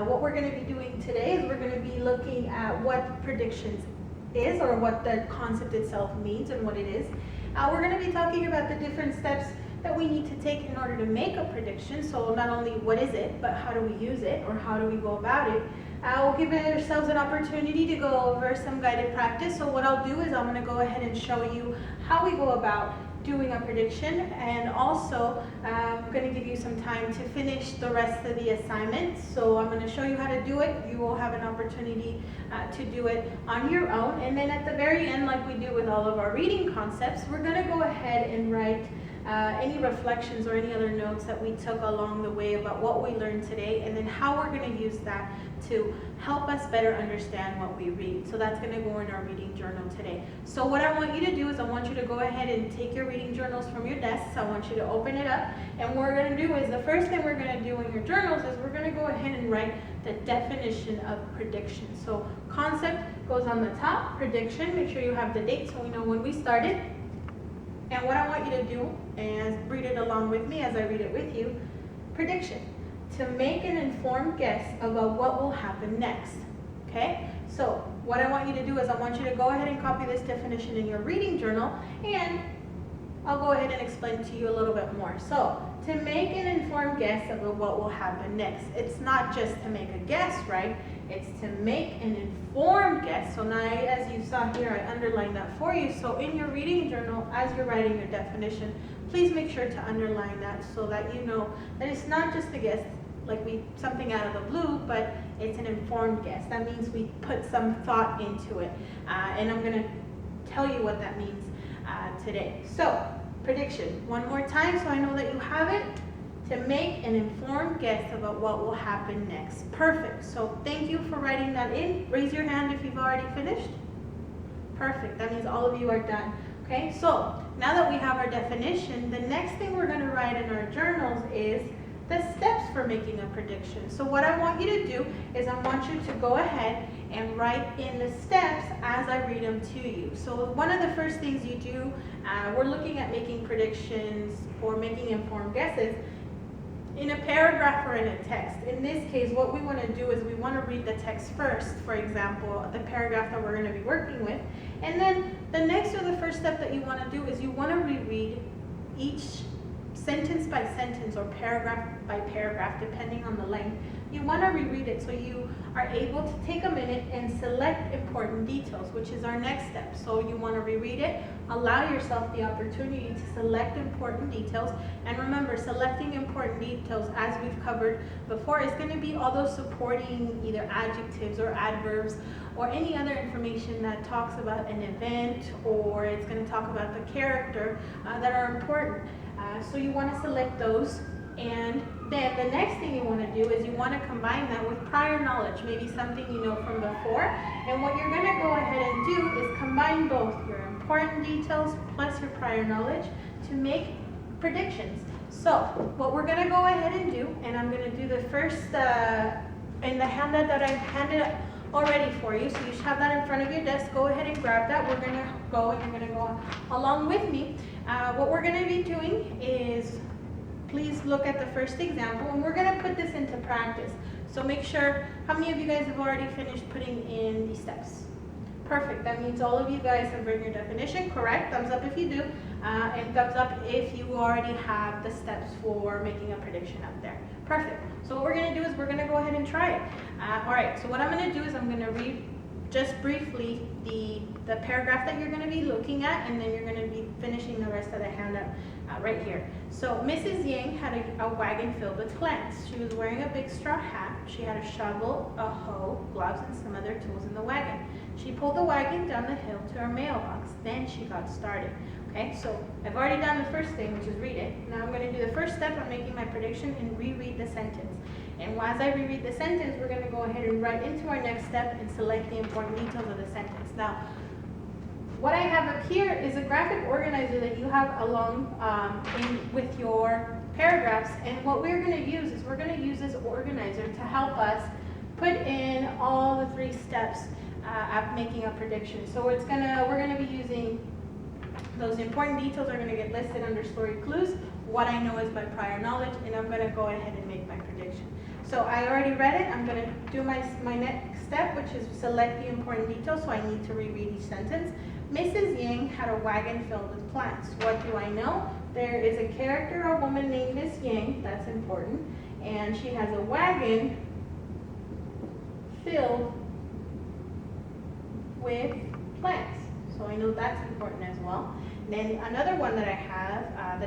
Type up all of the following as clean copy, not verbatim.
What we're going to be doing today is we're going to be looking at what predictions is, or what the concept itself means and what it is. We're going to be talking about the different steps that we need to take in order to make a prediction. So not only what is it, but how do we use it, or how do we go about it. We'll give ourselves an opportunity to go over some guided practice. So what I'll do is I'm going to go ahead and show you how we go about doing a prediction, and also I'm going to give you some time to finish the rest of the assignment. So I'm going to show you how to do it. You will have an opportunity to do it on your own, and then at the very end, like we do with all of our reading concepts, we're going to go ahead and write any reflections or any other notes that we took along the way about what we learned today, and then how we're going to use that to help us better understand what we read. So that's going to go in our reading journal today. So what I want you to do is I want you to go ahead and take your reading journals from your desks. I want you to open it up, and what we're going to do is the first thing we're going to do in your journals is we're going to go ahead and write the definition of prediction. So concept goes on the top, prediction, make sure you have the date so we know when we started. And what I want you to do is read it along with me as I read it with you. Prediction: to make an informed guess about what will happen next. Okay? So what I want you to do is I want you to go ahead and copy this definition in your reading journal, and I'll go ahead and explain to you a little bit more. So to make an informed guess about what will happen next. It's not just to make a guess, right? It's to make an informed guess. So now, as you saw here, I underlined that for you. So in your reading journal, as you're writing your definition, please make sure to underline that so that you know that it's not just a guess, like something out of the blue, but it's an informed guess. That means we put some thought into it. And I'm going to tell you what that means today. So, prediction. One more time so I know that you have it. To make an informed guess about what will happen next. Perfect. So thank you for writing that in. Raise your hand if you've already finished. Perfect. That means all of you are done. Okay, so now that we have our definition, the next thing we're going to write in our journals is the steps for making a prediction. So what I want you to do is I want you to go ahead and write in the steps as I read them to you. So one of the first things you do, we're looking at making predictions or making informed guesses in a paragraph or in a text. In this case, what we want to do is we want to read the text first, for example, the paragraph that we're going to be working with. And then the next or the first step that you want to do is you want to reread each sentence by sentence or paragraph by paragraph, depending on the length. You want to reread it so you are able to take a minute and select important details, which is our next step. So you want to reread it, allow yourself the opportunity to select important details, and remember, selecting important details, as we've covered before, is going to be all those supporting either adjectives or adverbs or any other information that talks about an event, or it's going to talk about the character that are important. So you want to select those. And then the next thing you want to do is you want to combine that with prior knowledge, maybe something you know from before. And what you're going to go ahead and do is combine both your important details plus your prior knowledge to make predictions. So what we're going to go ahead and do, and I'm going to do the first in the handout that I've handed already for you. So you should have that in front of your desk. Go ahead and grab that. We're going to go, and you're going to go along with me. What we're going to be doing is, please look at the first example, and we're going to put this into practice. So make sure, how many of you guys have already finished putting in the steps? Perfect. That means all of you guys have written your definition, correct? Thumbs up if you do, and thumbs up if you already have the steps for making a prediction up there. Perfect. So what we're going to do is we're going to go ahead and try it. All right, so what I'm going to do is I'm going to read just briefly the paragraph that you're going to be looking at, and then you're going to be finishing the rest of the handout right here. So Mrs. Yang had a wagon filled with plants. She was wearing a big straw hat. She had a shovel, a hoe, gloves, and some other tools in the wagon. She pulled the wagon down the hill to her mailbox. Then she got started. Okay, so I've already done the first thing, which is read it. Now I'm going to do the first step on making my prediction and reread the sentence. And as I reread the sentence, we're going to go ahead and write into our next step and select the important details of the sentence. Now, what I have up here is a graphic organizer that you have along with your paragraphs. And what we're going to use is we're going to use this organizer to help us put in all the 3 steps at making a prediction. So we're going to be using those important details are going to get listed under story clues, what I know is by prior knowledge, and I'm going to go ahead and make my prediction. So I already read it. I'm going to do my next step, which is select the important details, so I need to reread each sentence. Mrs. Yang had a wagon filled with plants. What do I know? There is a character, a woman named Miss Yang, that's important, and she has a wagon filled with plants. So I know that's important as well. Then another one that I have,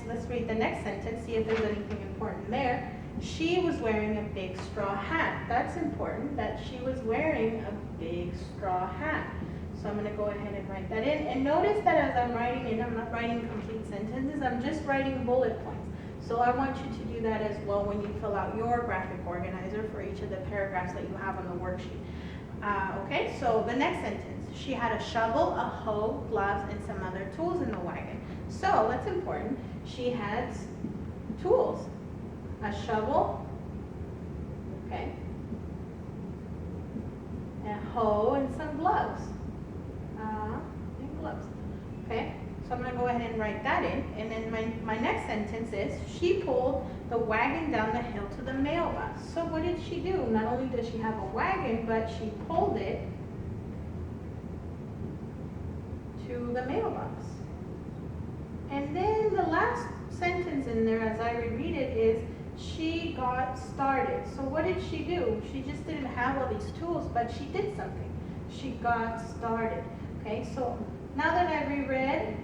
let's read the next sentence, see if there's anything important there. She was wearing a big straw hat. That's important, that she was wearing a big straw hat. So I'm going to go ahead and write that in. And notice that as I'm writing it, I'm not writing complete sentences, I'm just writing bullet points. So I want you to do that as well when you fill out your graphic organizer for each of the paragraphs that you have on the worksheet. Okay, so the next sentence. She had a shovel, a hoe, gloves, and some other tools in the wagon. So that's important. She has tools. A shovel, okay, a hoe, and some gloves. Okay, so I'm going to go ahead and write that in. And then my next sentence is, she pulled the wagon down the hill to the mailbox. So what did she do? Not only does she have a wagon, but she pulled it to the mailbox. And then the last sentence in there, as I reread it, is, she got started. So what did she do? She just didn't have all these tools, but she did something. She got started. Okay, so now that I've reread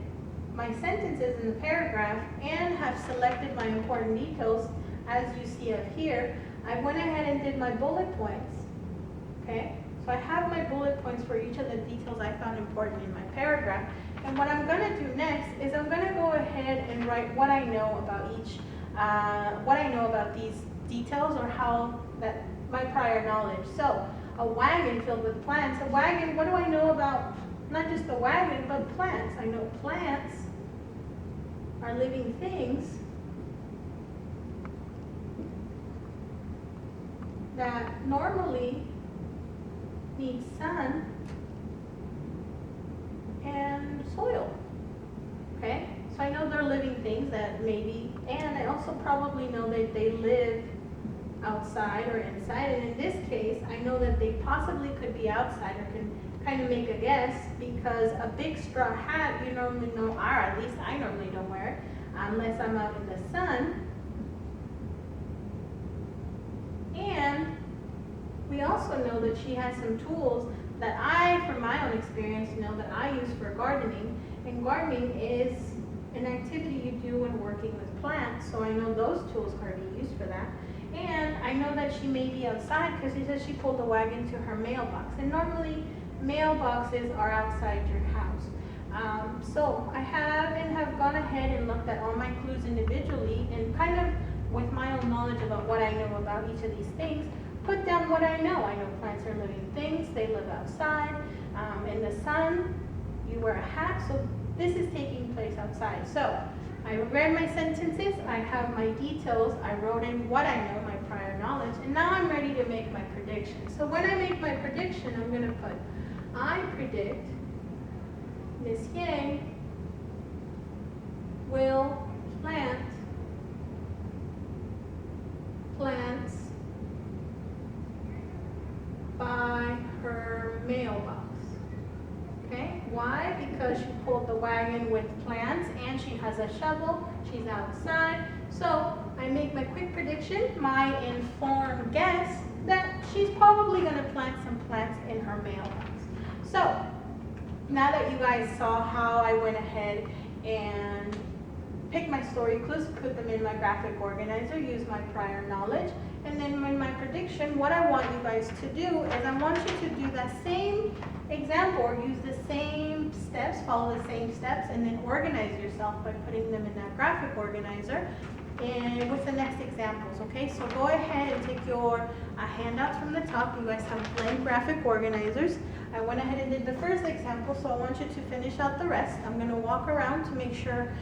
my sentences in the paragraph and have selected my important details, as you see up here, I went ahead and did my bullet points. Okay, so I have my bullet points for each of the details I found important in my paragraph. And what I'm going to do next is I'm going to go ahead and write what I know about each what I know about these details, or how that my prior knowledge. So a wagon filled with plants. A wagon, what do I know about not just the wagon, but plants? I know plants are living things that normally need sun and soil. Okay? So I know they're living things that maybe, and I also probably know that they live outside or inside. And in this case, I know that they possibly could be outside, or can kind of make a guess, because a big straw hat, you normally know, or at least I normally don't wear it unless I'm out in the sun. And we also know that she has some tools that I, from my own experience, know that I use for gardening. And gardening is an activity you do when working with plants, so I know those tools are being used for that. And I know that she may be outside because she says she pulled the wagon to her mailbox. And normally, mailboxes are outside your house. So I have gone ahead and looked at all my clues individually, and kind of with my own knowledge about what I know about each of these things, put down what I know. I know plants are living things, they live outside, in the sun, you wear a hat, so this is taking place outside. So I read my sentences, I have my details, I wrote in what I know, my prior knowledge, and now I'm ready to make my prediction. So when I make my prediction, I'm going to put, I predict Miss Yang will plant plants by her mailbox. Okay, why? Because she pulled the wagon with plants and she has a shovel, she's outside. So I make my quick prediction, my informed guess, that she's probably going to plant some plants in her mailbox. So now that you guys saw how I went ahead and picked my story clues, put them in my graphic organizer, use my prior knowledge, and then in my prediction, what I want you guys to do is I want you to do that same example, or use the same steps, follow the same steps, and then organize yourself by putting them in that graphic organizer and with the next examples. Okay, so go ahead and take your handouts from the top. You guys have blank graphic organizers. I went ahead and did the first example, so I want you to finish out the rest. I'm going to walk around to make sure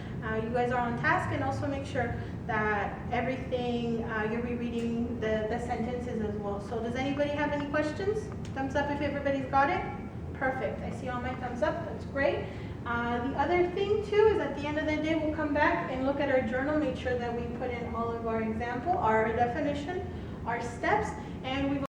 you guys are on task, and also make sure that everything, you're rereading the sentences as well. So does anybody have any questions? Thumbs up if everybody's got it. Perfect. I see all my thumbs up. That's great. The other thing too is at the end of the day, we'll come back and look at our journal, make sure that we put in all of our example, our definition, are steps